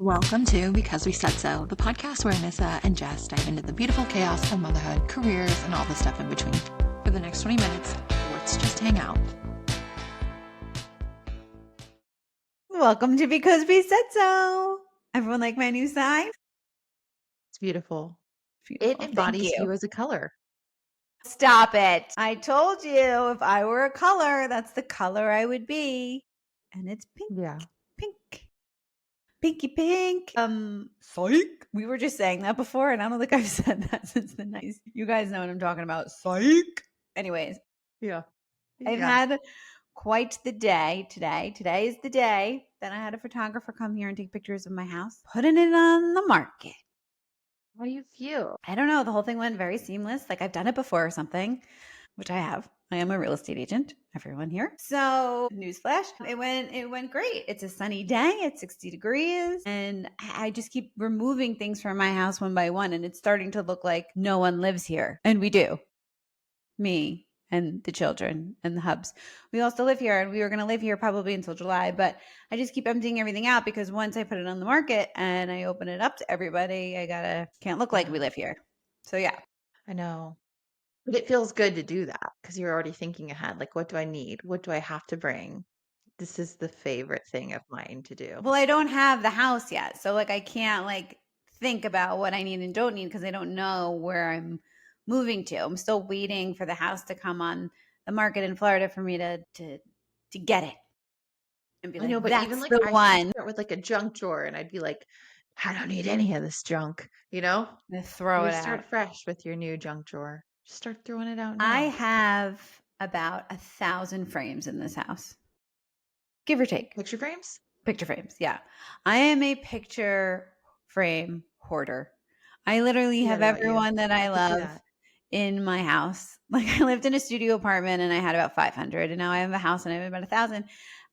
Welcome to Because We Said So, the podcast where Anissa and Jess dive into the beautiful chaos of motherhood, careers, and all the stuff in between. For the next 20 minutes, let's just hang out. Welcome to Because We Said So. Everyone like my new sign? It's beautiful. Beautiful. It embodies Thank you as a color. Stop it. I told you if I were a color, that's the color I would be. And it's pink. Yeah. Pink. Pinky pink. Psych. We were just saying that before, and I don't think I've said that since the 90s. You guys know what I'm talking about. Psych. Anyways. Yeah. I've had quite the day today. Today is the day that I had a photographer come here and take pictures of my house, putting it on the market. How do you feel? I don't know. The whole thing went very seamless. Like I've done it before or something, which I have. I am a real estate agent, everyone here. So newsflash, it went great. It's a sunny day. It's 60 degrees. And I just keep removing things from my house one by one. And it's starting to look like no one lives here. And we do. Me and the children and the hubs. We all still live here, and we were going to live here probably until July, but I just keep emptying everything out because once I put it on the market and I open it up to everybody, can't look like we live here. So yeah. I know. But it feels good to do that because you're already thinking ahead. Like, what do I need? What do I have to bring? This is the favorite thing of mine to do. Well, I don't have the house yet. So like I can't like think about what I need and don't need because I don't know where I'm moving to. I'm still waiting for the house to come on the market in Florida for me to get it. And be I know, like, but that's even like the I one. start with like a junk drawer and I'd be like, I don't need any of this junk, you know? To throw You it out. start fresh with your new junk drawer. Just start throwing it out I now. have about 1,000 frames in this house, give or take. Picture frames? Picture frames, yeah. I am a picture frame hoarder. I literally See have that about you. everyone that I I could see love that. in my house. Like I lived in a studio apartment and I had about 500, and now I have a house and I have about 1,000.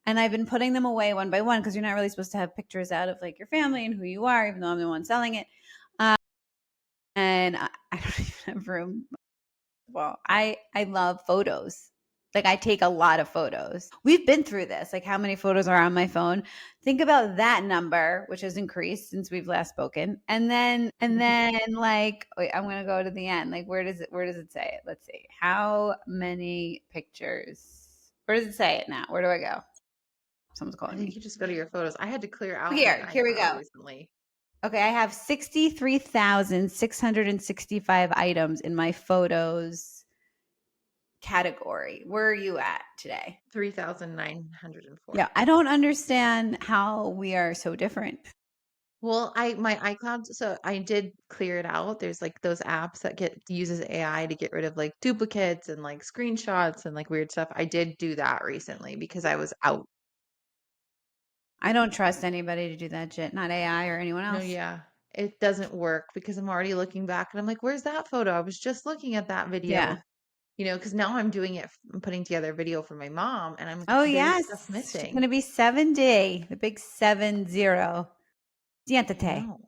And I've been putting them away one by one because you're not really supposed to have pictures out of like your family and who you are, even though I'm the one selling it. And I don't even have room. Well, I love photos. Like I take a lot of photos. We've been through this. Like how many photos are on my phone? Think about that number, which has increased since we've last spoken. And then like wait, I'm gonna go to the end. Like where does it say it? Let's see. How many pictures? Where does it say it now? Where do I go? Someone's I calling think you me. just go to your photos. I had to clear out my Here we iCloud go. recently. Okay, I have 63,665 items in my photos category. Where are you at today? 3,904. Yeah, I don't understand how we are so different. Well, my iCloud, so I did clear it out. There's like those apps that uses AI to get rid of like duplicates and like screenshots and like weird stuff. I did do that recently because I was out. I don't trust anybody to do that shit, not AI or anyone No, else. yeah. It doesn't work because I'm already looking back and I'm like, where's that photo? I was just looking at that Yeah. video, because now I'm doing it, I'm putting together a video for my mom and I'm like, Oh, there's stuff yes. She's going missing. to be 70, the big 70. I Diantate, know.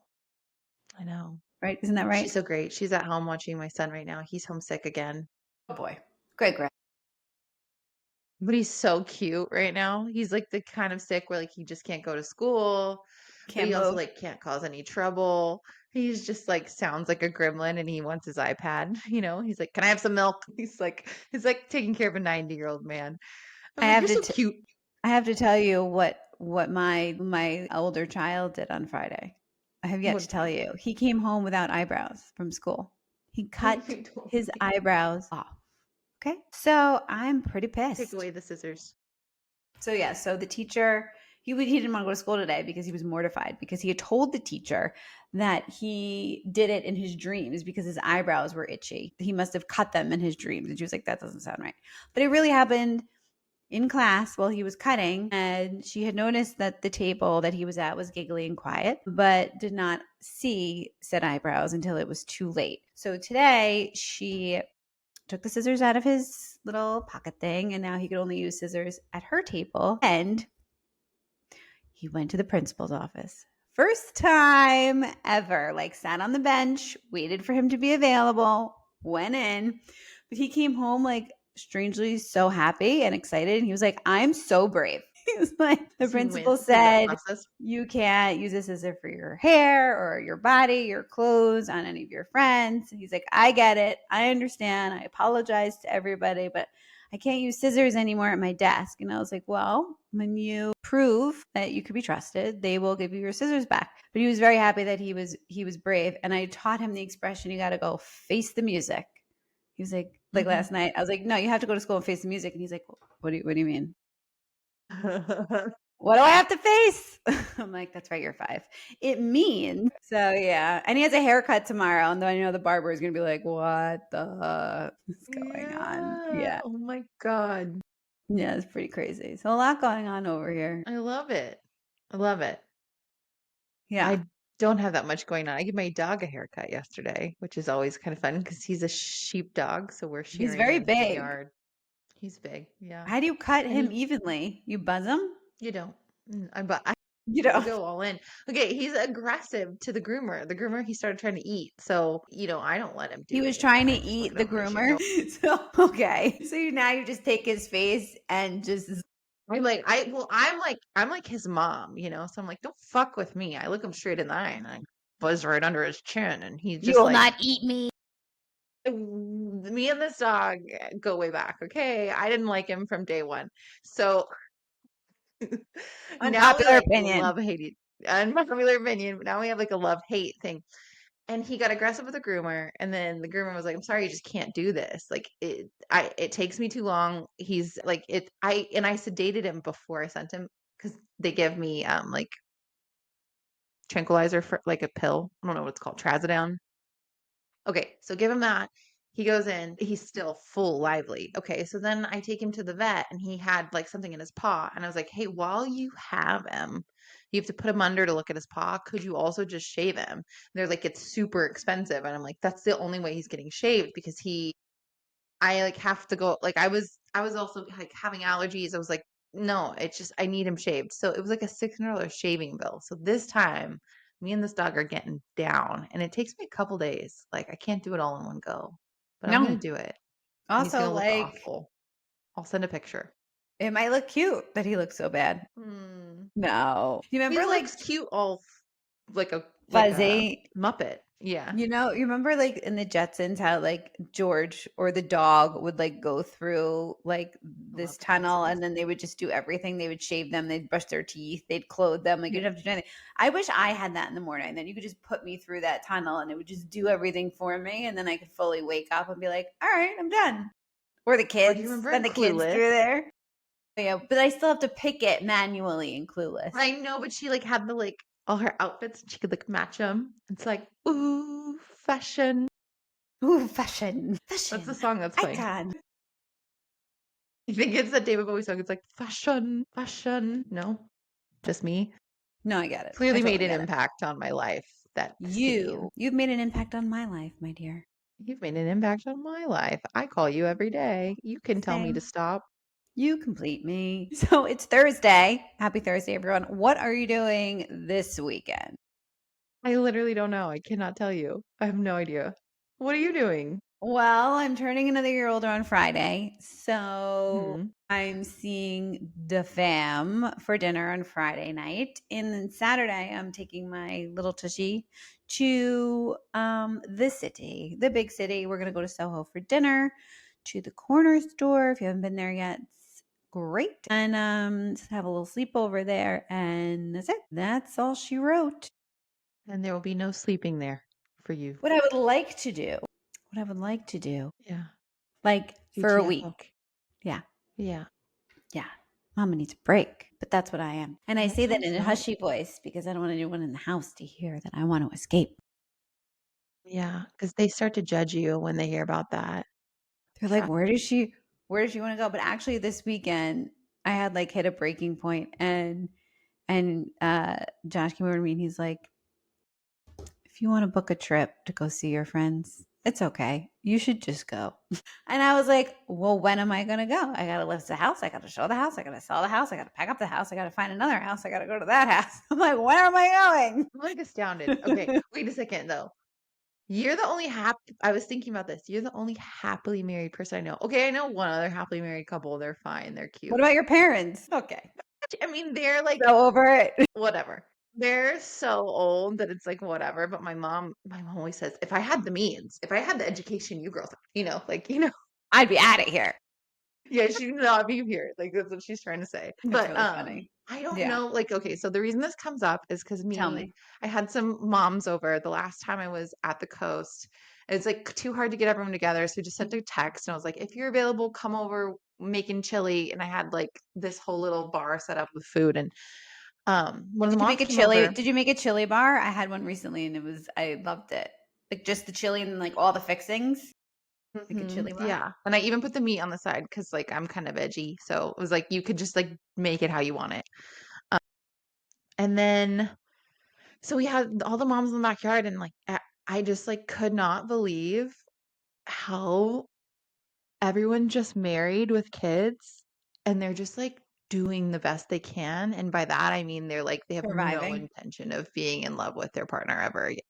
I know. right? Isn't that right? She's so great. She's at home watching my son right now. He's homesick again. Oh, boy. Great. But he's so cute right now. He's like the kind of sick where like he just can't go to school, but Can't he also move. like can't cause any trouble. He's just like sounds like a gremlin and he wants his iPad, He's like, "Can I have some milk?" He's like taking care of a 90-year-old man. I'm I like, have "You're to so cute." I have to tell you what my older child did on Friday. I have yet What to did he tell do? you. He came home without eyebrows from school. He Oh, cut you told his me. eyebrows off. Okay. So I'm pretty Take pissed. away the scissors. So yeah, so the teacher, he didn't want to go to school today because he was mortified because he had told the teacher that he did it in his dreams because his eyebrows were itchy. He must have cut them in his dreams. And she was like, that doesn't sound right. But it really happened in class while he was cutting, and she had noticed that the table that he was at was giggly and quiet, but did not see said eyebrows until it was too late. So today she took the scissors out of his little pocket thing, and now he could only use scissors at her table. And he went to the principal's office. First time ever, like sat on the bench, waited for him to be available, went in. But he came home like strangely so happy and excited. And he was like, I'm so brave. He's like, the Does he principal wince in that said process? you can't use a scissor for your hair or your body, your clothes, on any of your friends. He's like, I get it. I understand. I apologize to everybody, but I can't use scissors anymore at my desk. And I was like, well, when you prove that you could be trusted, they will give you your scissors back. But he was very happy that he was brave. And I taught him the expression, you got to go face the music. He was like Mhm. last night, I was like, no, you have to go to school and face the music. And he's like, what do you mean? What do I have to face? I'm like, that's right, you're 5. It means so yeah. And he has a haircut tomorrow, and then I know the barber is gonna be like, what the is going on? Yeah. Yeah. Oh my god. Yeah, it's pretty crazy. So a lot going on over here. I love it. I love it. Yeah. I don't have that much going on. I gave my dog a haircut yesterday, which is always kind of fun because he's a sheep dog, so we're He's shearing very in the big. yard. He's big, yeah. How do you cut And him evenly? You buzz him? you don't. But You I know. go all in. Okay, he's aggressive to the groomer. The groomer he started trying to eat, so I don't let him He do was any of trying that. to I just look eat at the him and I shake groomer. no. So okay. So now you just take his face and just I'm like his mom. So I'm like, don't fuck with me. I look him straight in the eye and I buzz right under his chin, and he's you just will like, not eat me. me and this dog go way back. Okay, I didn't like him from day one, so now we Unpopular like opinion. love hate. Unpopular opinion. But now we have like a love hate thing. And he got aggressive with the groomer, and then the groomer was like, "I'm sorry, you just can't do this. Like it takes me too long." He's like, I sedated him before I sent him because they give me like tranquilizer for like a pill. I don't know what it's called, trazodone. Okay, so give him that. He goes in, he's still full lively. Okay, so then I take him to the vet and he had like something in his paw. And I was like, hey, while you have him, you have to put him under to look at his paw. Could you also just shave him? And they're like, it's super expensive. And I'm like, that's the only way he's getting shaved because I like have to go like I was also like having allergies. I was like, no, it's just I need him shaved. So it was like a $600 shaving bill. So this time me and this dog are getting down and it takes me a couple days. Like I can't do it all in one go. But I'm gonna No. do it. And he's Also, gonna look like, awful. I'll send a picture. it might look cute that he looks so bad. Hmm. No. You He remember like looks cute all like a Fuzzy? Muppet. Yeah. You remember like in the Jetsons how like George or the dog would like go through like I this love the tunnel Jetsons. and then they would just do everything. They would shave them, they'd brush their teeth, they'd clothe them. Like you Yeah. didn't have to do anything. I wish I had that in the morning. Then you could just put me through that tunnel and it would just do everything for me. And then I could fully wake up and be like, all right, I'm done. Or the Or do you kids, remember in send the kids Clueless? through there. Yeah, but I still have to pick it manually in Clueless. I know, but she like had the like all her outfits and she could like match them. It's like, ooh, fashion. Ooh, fashion, That's the fashion, song that's playing. icon. I think it's that David Bowie song. It's like fashion, fashion. No, just me. No, I get it. I Clearly made totally an get it. impact on my life. That scene. You've made an impact on my life, my dear. You've made an impact on my life. I call you every day. You can tell me to Same. stop. You complete me. So it's Thursday. Happy Thursday, everyone. What are you doing this weekend? I literally don't know. I cannot tell you. I have no idea. What are you doing? Well, I'm turning another year older on Friday. So Hmm. I'm seeing the fam for dinner on Friday night. And then Saturday, I'm taking my little tushy to the city, the big city. We're going to go to Soho for dinner, to the corner store. If you haven't been there yet, it's great. And just have a little sleepover there. And that's it. That's all she wrote. And there will be no sleeping there for you. What I would like to do, Yeah. like for a GTFO. week. Yeah. Yeah. Yeah. Mama needs a break, but that's what I am. And I That say that sounds in a fun. hushy voice because I don't want anyone in the house to hear that I want to escape. Yeah, because they start to judge you when they hear about that. They're like, where does she want to go? But actually this weekend I had like hit a breaking point and Josh came over to me and he's like, if you want to book a trip to go see your friends, it's okay. You should just go. And I was like, well, when am I going to go? I got to list the house. I got to show the house. I got to sell the house. I got to pack up the house. I got to find another house. I got to go to that house. I'm like, when am I I'm like astounded. Okay, going? wait a second though. You're the only I was thinking about this. You're the only happily married person I know. Okay, I know one other happily married couple. They're fine. They're What cute. about your parents? Okay. I mean, they're like, So over it. whatever. They're so old that it's like whatever. But my mom always says, if I had the means, if I had the education you girls have, like, I'd be out of here. yeah, she would not be here. Like that's what she's trying to say. It's But really funny. I don't Yeah. know. Like, okay, so the reason this comes up is because Tell me. I had some moms over the last time I was at the coast. It's like too hard to get everyone together. So we just sent a text and I was like, if you're available, come over making chili. And I had like this whole little bar set up with food. And one of the moms came over. Did you make a chili bar? I had one recently and I loved it. Like just the chili and like all the fixings. Like a chili bar. Yeah. And I even put the meat on the side because like I'm kind of veggie. So it was like you could just like make it how you want it. Um, and then so we had all the moms in the backyard and like I just like could not believe how everyone just married with kids and they're just like doing the best they can. And by that I mean they're like they have no Surviving. intention of being in love with their partner ever again.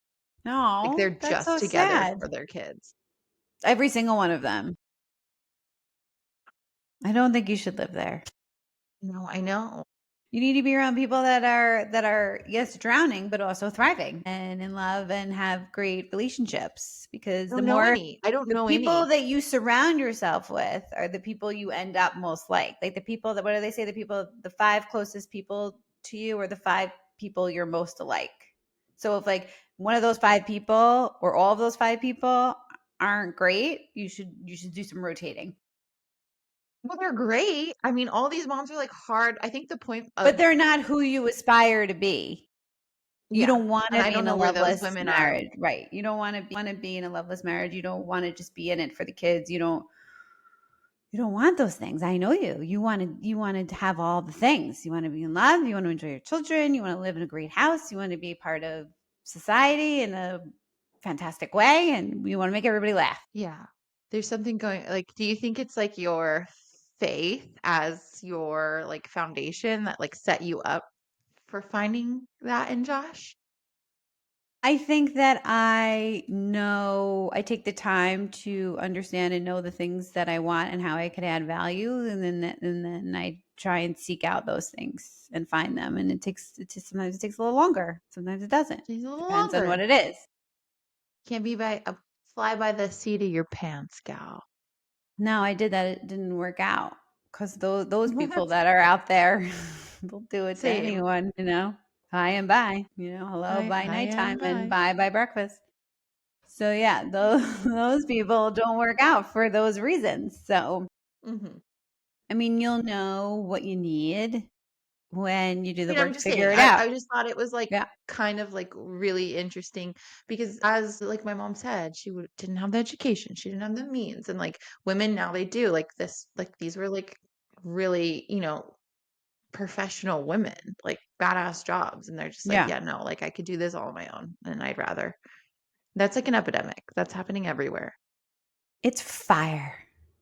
Like No, they're that's just so together sad. for their kids. Every single one of them. I don't think you should live there. No, I know. You need to be around people that are yes drowning but also thriving and in love and have great relationships because I don't know any. I don't the know people any. that you surround yourself with are the people you end up most like the people that what do they say the five closest people to you are the five people you're most alike. So if like one of those five people or all of those five people aren't great, you should do some rotating. Well, they're great. I mean, all these moms are like hard. I think the point But of they're not who you aspire to be. You yeah, don't want and to I be don't in a know where those loveless women are. marriage, right? You don't want to be in a loveless marriage. You don't want to just be in it for the kids. You don't want those things. I know you. You want to have all the things. You want to be in love, you want to enjoy your children, you want to live in a great house, you want to be part of society in a fantastic way and you want to make everybody laugh. Yeah. There's something going like, do you think it's like your faith as your like foundation that like set you up for finding that in Josh? I think that I take the time to understand and know the things that I want and how I could add value, and then I try and seek out those things and find them. And sometimes it takes a little longer, sometimes it doesn't. She's a little Depends on what longer. it is. Can't be by a fly by the seat of your pants, gal. No, I did that. It didn't work out because those people that are out there, they'll do it to Same. anyone. Hi and bye. Hello Hi, by hi, and nighttime and bye. bye by breakfast. So yeah, those people don't work out for those reasons. So, Hmm. I mean, you'll know what you need when you do the mean, I'm work to just figure saying, it I out. just thought it was like Yeah. kind of like really interesting because as like my mom said, didn't have the education, she didn't have the means, and like women now they do like this, like these were like really, professional women, like badass jobs, and they're just like, Yeah. yeah, no, like I could do this all on my own, and I'd rather. That's like an epidemic that's happening everywhere. It's fire,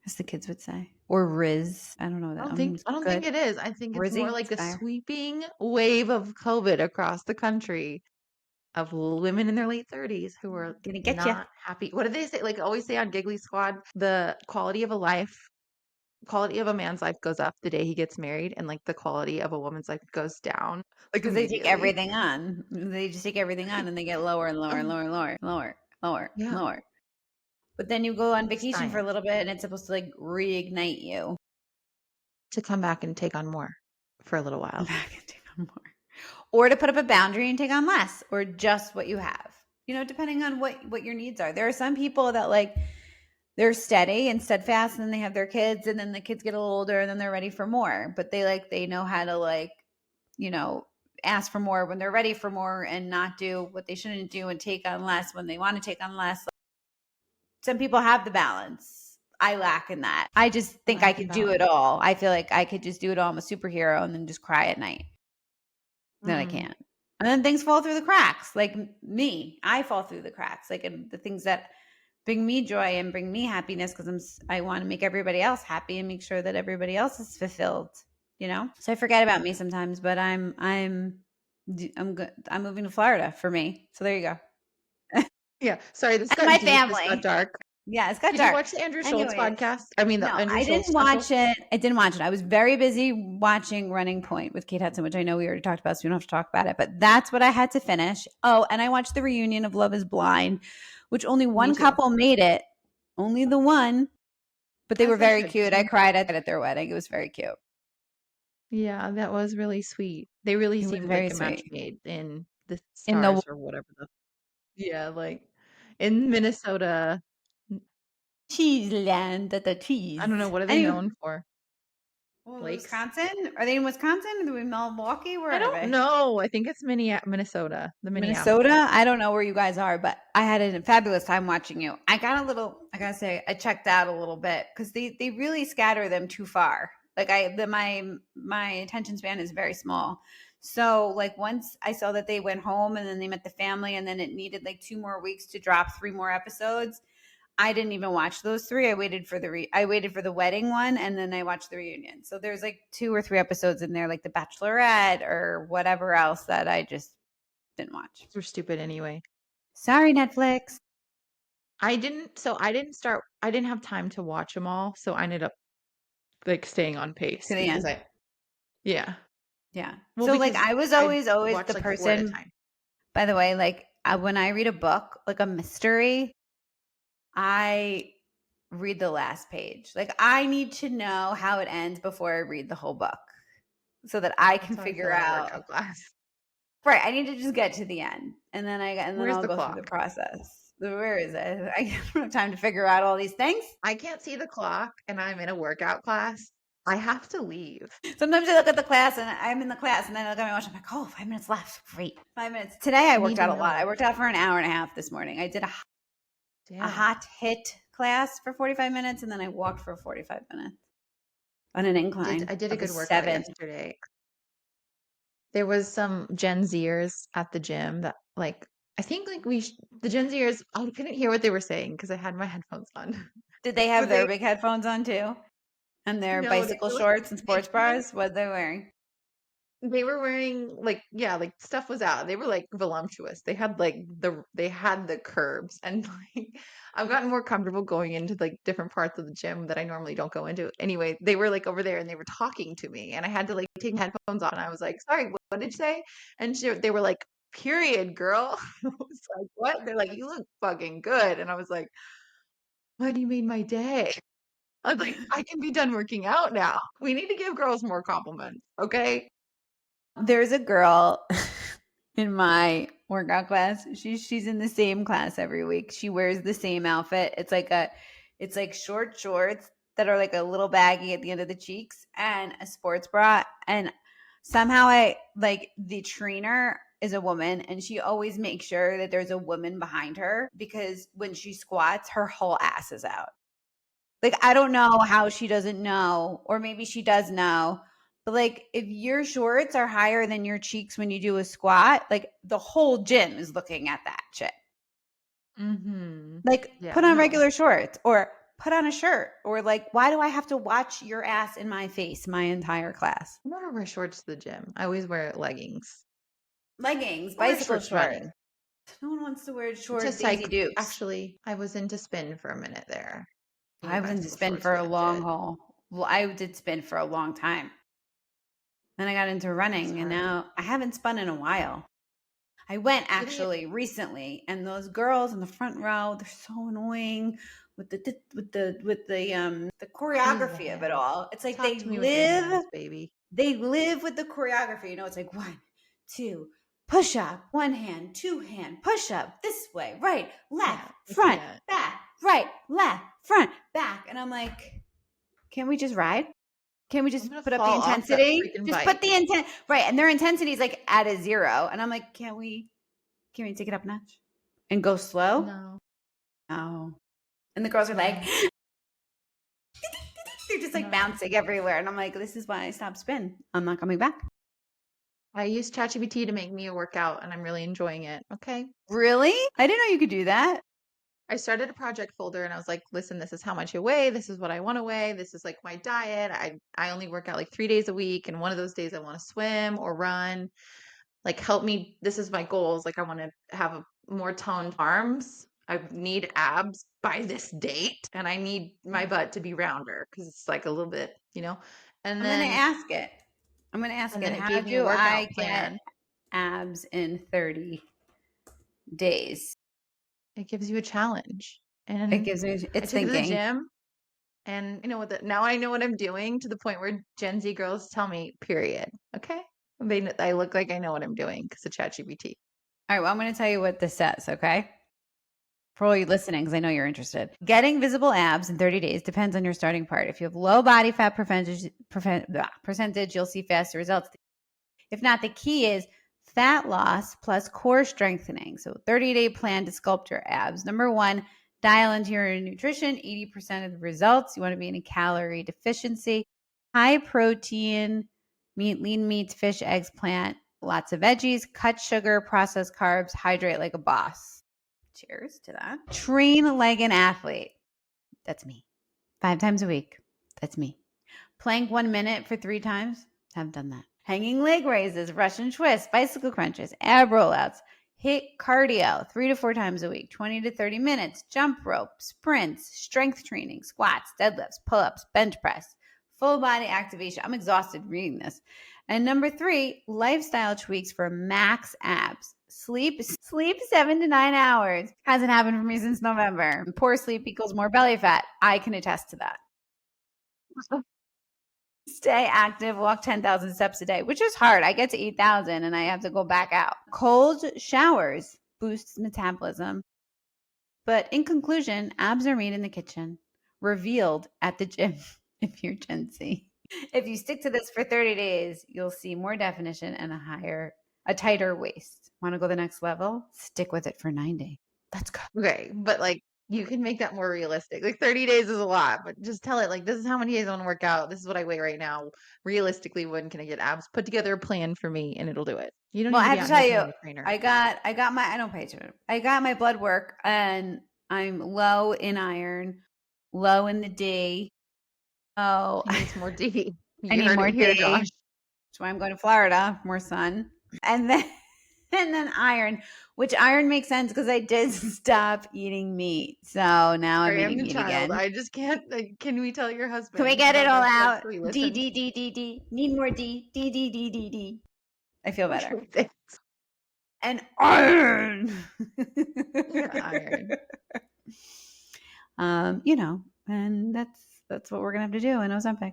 as the kids would say. Or Riz. I don't know I that. don't think I don't think Good. it is. I think it's more Rizzy, it's like a fire. sweeping wave of COVID across the country of women in their late 30s who are Gonna get you. not happy. What do they say? Like always say on Giggly Squad, the quality of a man's life goes up the day he gets married, and like the quality of a woman's life goes down like Because they take immediately. everything on. They just take everything on and they get lower and lower and Um, lower and lower, lower, lower, yeah, lower. But then you go on vacation for a science little bit and it's supposed to like reignite you. to come back and take on more for a little while. Back and take on more. Or to put up a boundary and take on less, or just what you have. Depending on what your needs are. There are some people that like they're steady and steadfast, and then they have their kids, and then the kids get a little older, and then they're ready for more. But they know how to you know, ask for more when they're ready for more, and not do what they shouldn't do, and take on less when they want to take on less. Some people have the balance. I lack in that. I just think I Lack in could do balance. it all. I feel like I could just do it all. I'm a superhero, and then just cry at night. Then I Mm, can't. And then things fall through the cracks. Like me, I fall through the cracks. Like in the things that bring me joy and bring me happiness because I want to make everybody else happy and make sure that everybody else is fulfilled. So I forget about me sometimes, but I'm good. I'm moving to Florida for me. So there you go. yeah, sorry, this And got my deep. This got family. dark. Yeah, it's got Did you dark. watch the Andrew Schultz Anyways, podcast? I mean, the no, Andrew I Schultz didn't special? watch it. I didn't watch it. I was very busy watching Running Point with Kate Hudson, which I know we already talked about, so we don't have to talk about it. But that's what I had to finish. Oh, and I watched the reunion of Love Is Blind, which only Me one too. couple made it. Only the one, but they As were they very should, cute. I cried at their wedding. It was very cute. yeah, that was really sweet. They really It was seemed like very a match sweet. made in the In the stars or whatever the yeah, like in Minnesota. cheese land, the I don't know, cheese. what are they Anyway, known for? well, Lakes? Wisconsin? Are they in Wisconsin? Are they in Milwaukee? Where I are don't they? know. I think it's Minnesota, the Minneapolis. Minnesota? I don't know where you guys are, but I had a fabulous time watching you. I got a little, I gotta say, I checked out a little bit because they really scatter them too far. Like my attention span is very small. So like once I saw that they went home and then they met the family and then it needed like 2 more weeks to drop 3 more episodes, I didn't even watch those three. I waited for the wedding one and then I watched the reunion. So there's like 2 or 3 episodes in there, like The Bachelorette or whatever else that I just didn't watch. Those were stupid anyway. Sorry, Netflix. I didn't have time to watch them all, so I ended up like staying on pace To the because end. yeah. Yeah. Well, So like because I was I always watched the like 4 at a person, time. by the way, like when I read a book, like a mystery, I read the last page. Like I need to know how it ends before I read the whole book so that I That's can how I feel figure in a out. workout class. Right, I need to just get to the end, and then Where's I'll the go through the clock? process. Where is it? I don't have time to figure out all these things. I can't see the clock and I'm in a workout class. I have to leave. Sometimes I look at the class and I'm in the class, and then I look at my watch. I'm like, oh, 5 minutes left. Great, 5 minutes. Today I I worked need to out a lot. I know. worked out for an hour and a half this morning. I did a Damn. hot hit class for 45 minutes, and then I walked for 45 minutes on an incline I did a of a good workout 7. yesterday. There was some Gen Zers at the gym that like I think like the Gen Zers I couldn't hear what they were saying because I had my headphones on. Did they have But their big headphones on too? And their no, they bicycle were like shorts and they sports came bras? What are they wearing? they were wearing like yeah, like stuff was out. They were like voluptuous. They had the curves and like I've gotten more comfortable going into like different parts of the gym that I normally don't go into. Anyway, they were like over there and they were talking to me and I had to like take my headphones off and I was like, "Sorry, what did you say?" And they were like, "Period, girl." I was like, "What?" They're like, "You look fucking good." And I was like, "What you made my day?" I was like, "I can be done working out now. We need to give girls more compliments, okay?" There's a girl in my workout class. She's in the same class every week. She wears the same outfit. It's like short shorts that are like a little baggy at the end of the cheeks and a sports bra. And somehow I like the trainer is a woman and she always makes sure that there's a woman behind her because when she squats, her whole ass is out. Like, I don't know how she doesn't know, or maybe she does know, but like if your shorts are higher than your cheeks when you do a squat, like the whole gym is looking at that shit. Mhm. Like, Yeah, put on no. regular shorts or put on a shirt, or like, why do I have to watch your ass in my face my entire class? I never wear shorts to the gym. I always wear leggings. Leggings, I wear bicycle shorts shorts. running. No one wants to wear To short Daisy cycle. Dukes. Actually, I was into spin for a minute there. I Need was into bicycle spin shorts for to a the long gym. haul. Well, I did spin for a long time. Then I got into It's running and hard. now I haven't spun in a while. I went Getting it. actually recently, and those girls in the front row, they're so annoying with the Use the choreography of it hands. all. It's like Talk to me with your hands, baby. they live with the choreography. You know, it's like 1, 2, push up, one hand, two hand, push up this way, right, left, I front, can't. back, right, left, front, back. And I'm like, can't we just ride? Can we I'm just gonna put up the fall off that intensity? freaking Just put bike. the intent right, and their intensity is like at a 0, and I'm like, can we take it up a notch and go slow? No, No. And the girls are like, no, they're just like no. bouncing everywhere, and I'm like, this is why I stopped spin. I'm not coming back. I used ChatGPT to make me a workout and I'm really enjoying it. Okay. Really? I didn't know you could do that. I started a project folder and I was like, listen, this is how much I weigh. This is what I want to weigh. This is like my diet. I only work out like 3 days a week. And one of those days I want to swim or run. Like help me. This is my goals. Like I want to have more toned arms I need abs by this date, and I need my butt to be rounder because it's like a little bit, and I'm going to then ask it. I'm going to ask and it, then it how gave me a do workout I get plan. abs in 30 days? It gives you a challenge, It and gives me, I it's took it to the thinking. gym, and now I know what I'm doing to the point where Gen Z girls tell me, period. Okay, I look like I know what I'm doing because of ChatGPT. All right, well, I'm going to tell you what this says, okay? For all you listening, because I know you're interested. Getting visible abs in 30 days depends on your starting part. If you have low body fat percentage, you'll see faster results. If not, the key is fat loss plus core strengthening. So 30-day plan to sculpt your abs. Number 1, dial into your nutrition. 80% of the results. You want to be in a calorie deficiency. High protein, lean meats, fish, eggs, plant, lots of veggies, cut sugar, processed carbs, hydrate like a boss. Cheers to that. Train like an athlete. That's me. 5 times a week. That's me. Plank 1 minute for 3 times. Haven't done that. Hanging leg raises, Russian twists, bicycle crunches, ab rollouts. Hit cardio 3 to 4 times a week, 20 to 30 minutes. Jump rope, sprints, strength training, squats, deadlifts, pull-ups, bench press. Full body activation. I'm exhausted reading this. And number 3, lifestyle tweaks for max abs. Sleep 7 to 9 hours. Hasn't happened for me since November. Poor sleep equals more belly fat. I can attest to that. Stay active, walk 10,000 steps a day, which is hard. I get to 8,000 and I have to go back out. Cold showers boosts metabolism. But in conclusion, abs are made in the kitchen, revealed at the gym if you're Gen Z. If you stick to this for 30 days, you'll see more definition and a tighter waist. Want to go the next level? Stick with it for 90. Let's go. Okay, but like you can make that more realistic. Like 30 days is a lot, but just tell it like this is how many days I want to work out. This is what I weigh right now. Realistically, when can I get abs? Put together a plan for me and it'll do it. You don't Well, need I to be have to out tell here you, paying a trainer. I don't pay attention. I got my blood work and I'm low in iron, low in the D. Oh, He needs more D. I You need heard more it here, D. Josh. That's why I'm going to Florida, more sun. And then iron, which iron makes sense because I did stop eating meat. So now I'm Sorry, I'm eating a meat child. again. I just can't. Can we tell your husband? Can we get I it don't all know if he out? actually D, listens. D, D, D, D. Need more D, D, D, D, D, D. I feel better. And iron. Iron. And that's what we're gonna have to do in Ozempic.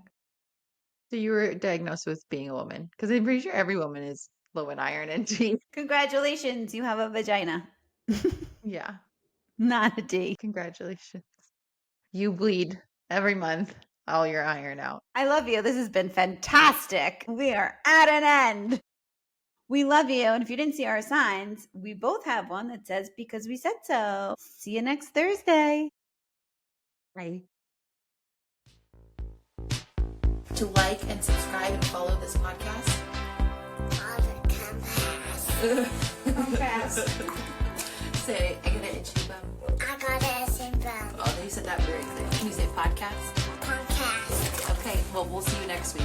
So you were diagnosed with being a woman because I'm pretty sure every woman is low in iron and D. Congratulations, you have a vagina. Yeah. Not a D. Congratulations. You bleed every month all your iron out. I love you. This has been fantastic. We are at an end. We love you. And if you didn't see our signs, we both have one that says because we said so. See you next Thursday. Bye. To like and subscribe and follow this podcast. Say, I got an itchy bum. I got an itchy bum. Oh, you said that very clear. Can you say podcast? Podcast. Okay, well, we'll see you next week.